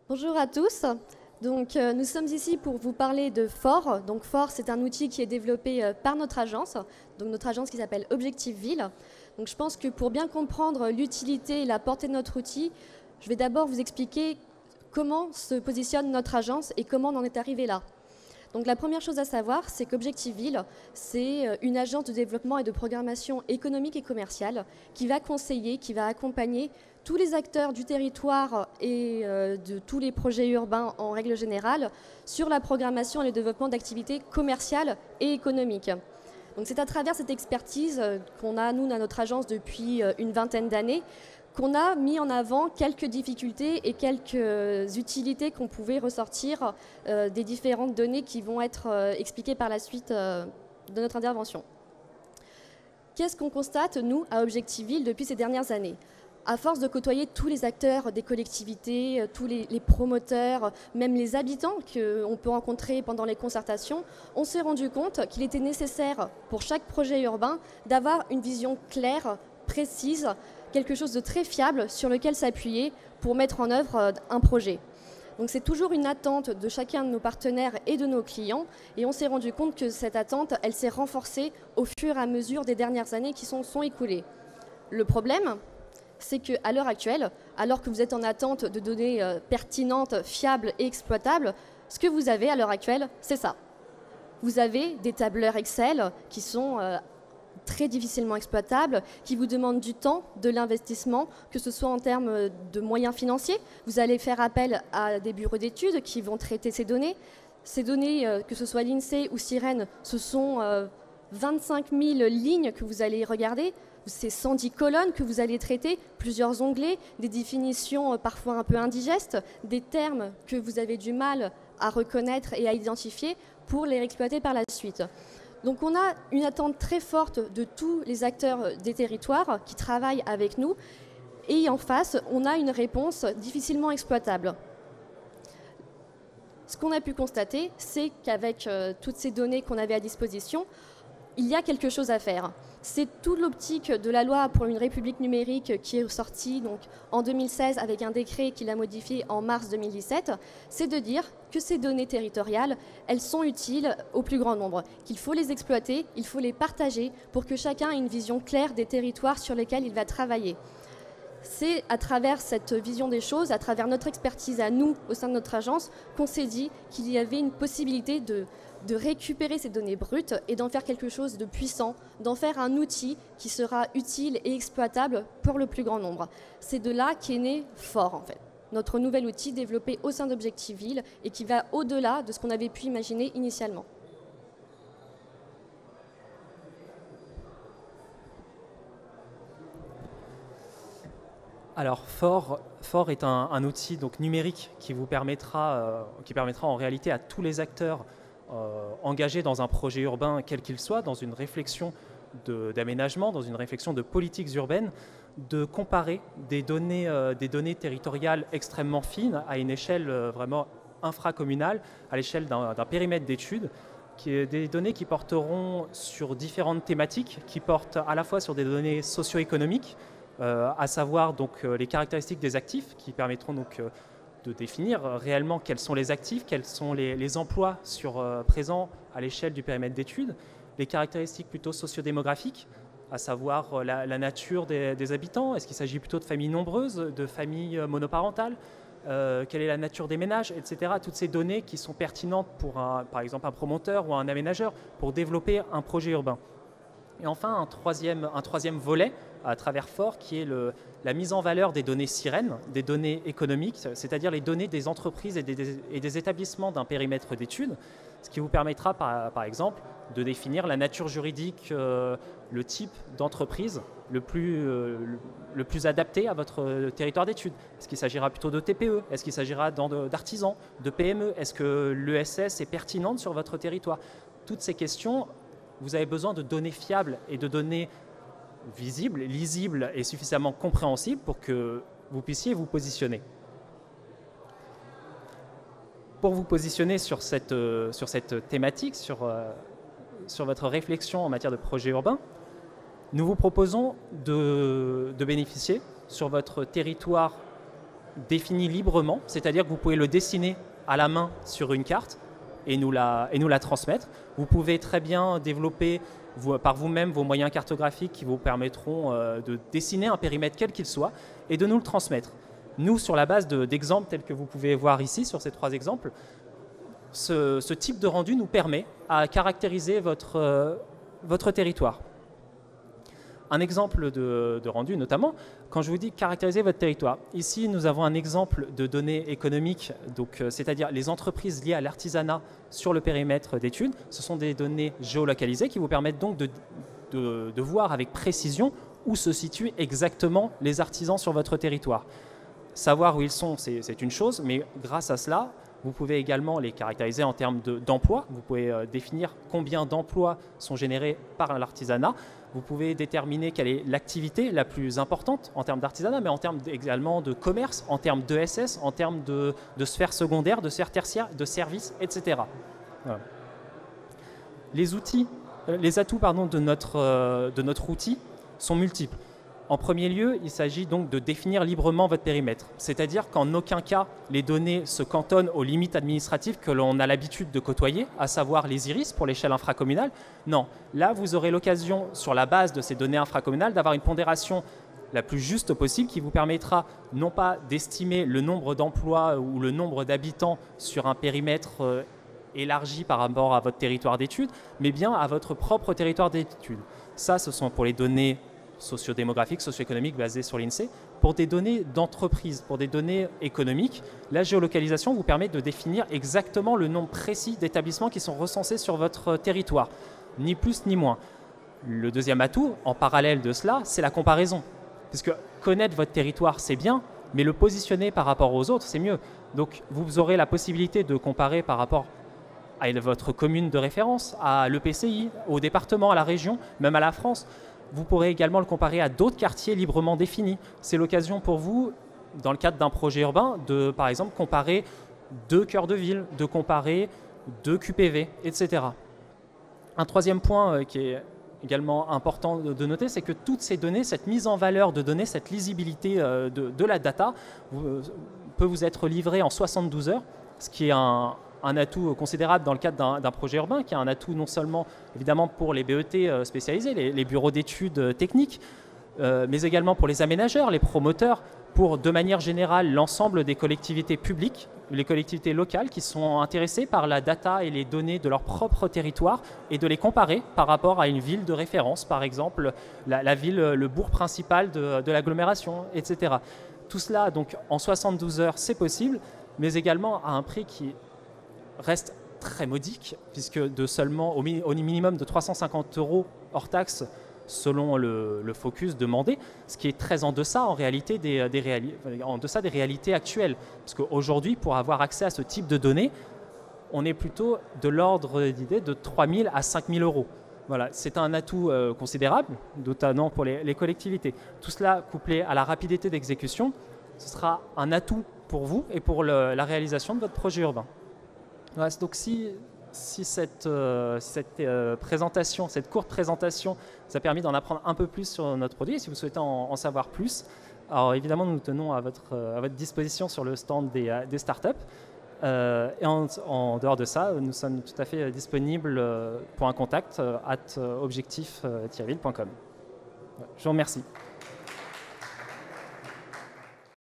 Bonjour à tous. Nous sommes ici pour vous parler de FOR. Donc, FOR, c'est un outil qui est développé par notre agence, qui s'appelle Objectif Ville. Donc, je pense que pour bien comprendre l'utilité et la portée de notre outil, je vais d'abord vous expliquer comment se positionne notre agence et comment on en est arrivé là. Donc, la première chose à savoir, c'est qu'Objectif Ville, c'est une agence de développement et de programmation économique et commerciale qui va conseiller, qui va accompagner tous les acteurs du territoire et de tous les projets urbains en règle générale sur la programmation et le développement d'activités commerciales et économiques. Donc c'est à travers cette expertise qu'on a, nous, dans notre agence depuis une vingtaine d'années, qu'on a mis en avant quelques difficultés et quelques utilités qu'on pouvait ressortir des différentes données qui vont être expliquées par la suite de notre intervention. Qu'est-ce qu'on constate, nous, à Objectif Ville depuis ces dernières années ? À force de côtoyer tous les acteurs des collectivités, tous les promoteurs, même les habitants qu'on peut rencontrer pendant les concertations, on s'est rendu compte qu'il était nécessaire pour chaque projet urbain d'avoir une vision claire, précise, quelque chose de très fiable sur lequel s'appuyer pour mettre en œuvre un projet. Donc c'est toujours une attente de chacun de nos partenaires et de nos clients, et on s'est rendu compte que cette attente, elle s'est renforcée au fur et à mesure des dernières années qui sont écoulées. Le problème, c'est qu'à l'heure actuelle, alors que vous êtes en attente de données pertinentes, fiables et exploitables, ce que vous avez à l'heure actuelle, c'est ça. Vous avez des tableurs Excel qui sont très difficilement exploitables, qui vous demandent du temps, de l'investissement, que ce soit en termes de moyens financiers. Vous allez faire appel à des bureaux d'études qui vont traiter ces données. Ces données, que ce soit l'INSEE ou Sirène, ce sont 25 000 lignes que vous allez regarder. C'est 110 colonnes que vous allez traiter, plusieurs onglets, des définitions parfois un peu indigestes, des termes que vous avez du mal à reconnaître et à identifier pour les exploiter par la suite. Donc on a une attente très forte de tous les acteurs des territoires qui travaillent avec nous, et en face, on a une réponse difficilement exploitable. Ce qu'on a pu constater, c'est qu'avec toutes ces données qu'on avait à disposition, il y a quelque chose à faire. C'est toute l'optique de la loi pour une république numérique qui est sortie donc, en 2016 avec un décret qui l'a modifié en mars 2017, c'est de dire que ces données territoriales, elles sont utiles au plus grand nombre, qu'il faut les exploiter, il faut les partager pour que chacun ait une vision claire des territoires sur lesquels il va travailler. C'est à travers cette vision des choses, à travers notre expertise à nous, au sein de notre agence, qu'on s'est dit qu'il y avait une possibilité de récupérer ces données brutes et d'en faire quelque chose de puissant, d'en faire un outil qui sera utile et exploitable pour le plus grand nombre. C'est de là qu'est né FOR, en fait, notre nouvel outil développé au sein d'Objectif Ville et qui va au-delà de ce qu'on avait pu imaginer initialement. Alors, FOR est un outil donc, numérique qui vous permettra en réalité à tous les acteurs engagés dans un projet urbain, quel qu'il soit, dans une réflexion d'aménagement, dans une réflexion de politiques urbaines, de comparer des données territoriales extrêmement fines à une échelle vraiment infracommunale, à l'échelle d'un périmètre d'études, des données qui porteront sur différentes thématiques, qui portent à la fois sur des données socio-économiques, à savoir donc, les caractéristiques des actifs qui permettront donc, de définir réellement quels sont les actifs, quels sont les emplois présents à l'échelle du périmètre d'études, les caractéristiques plutôt sociodémographiques, à savoir la nature des habitants, est-ce qu'il s'agit plutôt de familles nombreuses, de familles monoparentales, quelle est la nature des ménages, etc. Toutes ces données qui sont pertinentes pour par exemple un promoteur ou un aménageur pour développer un projet urbain. Et enfin, un troisième volet à travers FOR qui est la mise en valeur des données sirènes, des données économiques, c'est-à-dire les données des entreprises et des établissements d'un périmètre d'études, ce qui vous permettra par exemple de définir la nature juridique, le type d'entreprise le plus adapté à votre territoire d'études. Est-ce qu'il s'agira plutôt de TPE? Est-ce qu'il s'agira d'artisans, de PME? Est-ce que l'ESS est pertinente sur votre territoire? Toutes ces questions, vous avez besoin de données fiables et de données visibles, lisibles et suffisamment compréhensibles pour que vous puissiez vous positionner. Pour vous positionner sur cette thématique, sur votre réflexion en matière de projet urbain, nous vous proposons de bénéficier sur votre territoire défini librement, c'est-à-dire que vous pouvez le dessiner à la main sur une carte et nous la transmettre. Vous pouvez très bien développer par vous-même vos moyens cartographiques qui vous permettront de dessiner un périmètre quel qu'il soit et de nous le transmettre. Nous, sur la base d'exemples tels que vous pouvez voir ici sur ces 3 exemples, ce type de rendu nous permet à caractériser votre territoire. Un exemple de rendu notamment, quand je vous dis caractériser votre territoire. Ici, nous avons un exemple de données économiques, c'est-à-dire les entreprises liées à l'artisanat sur le périmètre d'études. Ce sont des données géolocalisées qui vous permettent donc de voir avec précision où se situent exactement les artisans sur votre territoire. Savoir où ils sont, c'est une chose, mais grâce à cela, vous pouvez également les caractériser en termes d'emploi. Vous pouvez définir combien d'emplois sont générés par l'artisanat. Vous pouvez déterminer quelle est l'activité la plus importante en termes d'artisanat, mais en termes également de commerce, en termes d'ESS, en termes de sphère secondaire, de sphère tertiaire, de services, etc. Voilà. Les atouts de notre outil sont multiples. En premier lieu, il s'agit donc de définir librement votre périmètre, c'est-à-dire qu'en aucun cas, les données se cantonnent aux limites administratives que l'on a l'habitude de côtoyer, à savoir les IRIS pour l'échelle infracommunale. Non, là, vous aurez l'occasion, sur la base de ces données infracommunales, d'avoir une pondération la plus juste possible qui vous permettra non pas d'estimer le nombre d'emplois ou le nombre d'habitants sur un périmètre élargi par rapport à votre territoire d'études, mais bien à votre propre territoire d'études. Ça, ce sont pour les données sociodémographiques, socio-économiques basées sur l'INSEE. Pour des données d'entreprise, pour des données économiques, la géolocalisation vous permet de définir exactement le nombre précis d'établissements qui sont recensés sur votre territoire, ni plus ni moins. Le deuxième atout, en parallèle de cela, c'est la comparaison. Puisque connaître votre territoire, c'est bien, mais le positionner par rapport aux autres, c'est mieux. Donc vous aurez la possibilité de comparer par rapport à votre commune de référence, à l'EPCI, au département, à la région, même à la France. Vous pourrez également le comparer à d'autres quartiers librement définis. C'est l'occasion pour vous, dans le cadre d'un projet urbain, de, par exemple, comparer 2 cœurs de ville, de comparer 2 QPV, etc. Un troisième point qui est également important de noter, c'est que toutes ces données, cette mise en valeur de données, cette lisibilité de la data peut vous être livrée en 72 heures, ce qui est un atout considérable dans le cadre d'un projet urbain, qui est un atout non seulement évidemment pour les BET spécialisés, les bureaux d'études techniques, mais également pour les aménageurs, les promoteurs, pour de manière générale l'ensemble des collectivités publiques, les collectivités locales qui sont intéressées par la data et les données de leur propre territoire et de les comparer par rapport à une ville de référence, par exemple la ville, le bourg principal de l'agglomération, etc. Tout cela donc en 72 heures c'est possible, mais également à un prix qui reste très modique, puisque de seulement au minimum de 350 € hors taxe selon le focus demandé, ce qui est très en deçà en réalité des réalités actuelles. Parce qu'aujourd'hui, pour avoir accès à ce type de données, on est plutôt de l'ordre d'idée de 3 000 à 5 000 €. Voilà, c'est un atout considérable, notamment pour les collectivités. Tout cela couplé à la rapidité d'exécution, ce sera un atout pour vous et pour la réalisation de votre projet urbain. Voilà, donc si cette présentation, cette courte présentation vous a permis d'en apprendre un peu plus sur notre produit, et si vous souhaitez en savoir plus, alors évidemment nous tenons à votre disposition sur le stand des startups. Et en dehors de ça, nous sommes tout à fait disponibles pour un contact @objectif-ville.com. Je vous remercie.